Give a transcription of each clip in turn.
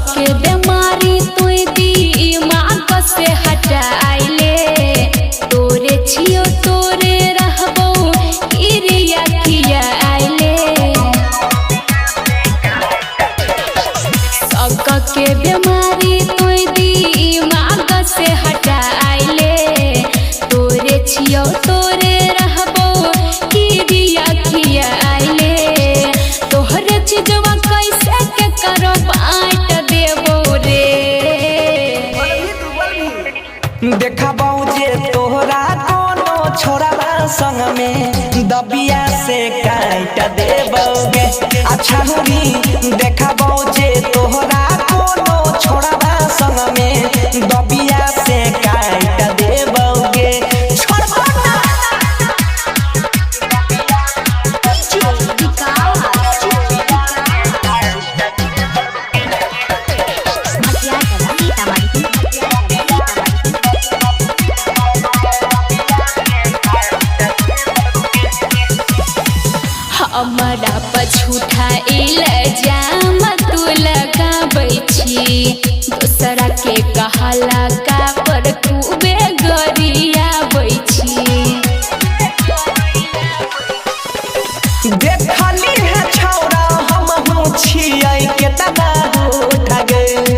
के बीमारी तू दिमाग से हटाइले तोरे छियो तोरे रहबो किरिया किया आइले सक के बीमारी तू दिमाग से हटाइले तोरे छियो तोरे रहबो किरिया किया आइले तोहरे चीजवा कैसे के करो बाट देबो रे देखबौ जे तोहरा कोनो छोरा संग में दबिया से काट देबोगे अच्छा होगी देखबौ जे तोहरा कोनो छोरा संग में दबिया से काट देबोगे हमरा पछूठा इल्जाम तू लगाबै छी दोसरा के कहला का पर खूबे गरियाबै छी देखली है छौरा हम हूँ छियै केतना उठ गए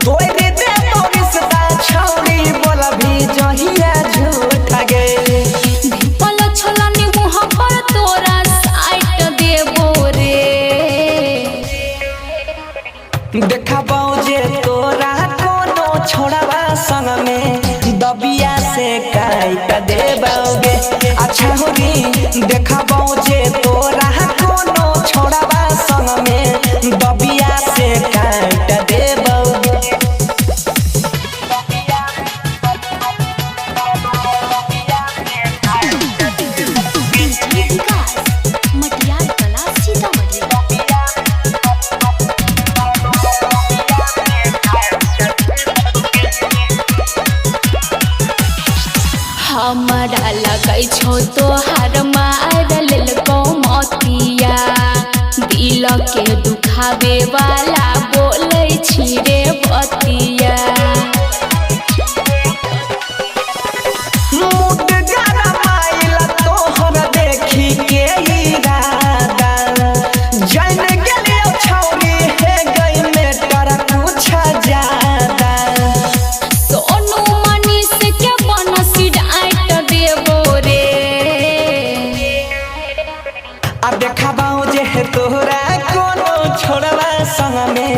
तोरे दे रिश्ता छौरी बोलबी जहिया झूठ गए पल छलनी मुँह पर तोरा साइट देबो रे देखबौ जे तोरा कोनो छोड़वा संग में दबिया से काट देबोगे अच्छा होगी देखबौ जे तोरा कोनो छोड़वा संग में दबिया से काट देबोगे मटियार कला सीतामढ़ी हमरा लगै छौ तोहार मार लेलकौ मतिया दिल के दुखावे वाला बोलै छी रे बतिया मुट गरमाइल तोहर देखी के इरादा जान गेलियो छौरी हे गई मेटर कुछ ज्यादा सोनू मनीष के बनसी डांट देबो रे आ देखबौ जे तोहरा कोनो छोड़वा संग में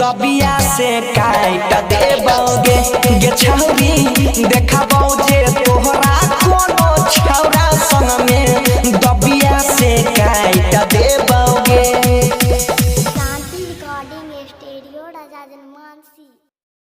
दबिया से काट देबोगे गे छौरी देखबौ जे तोहरा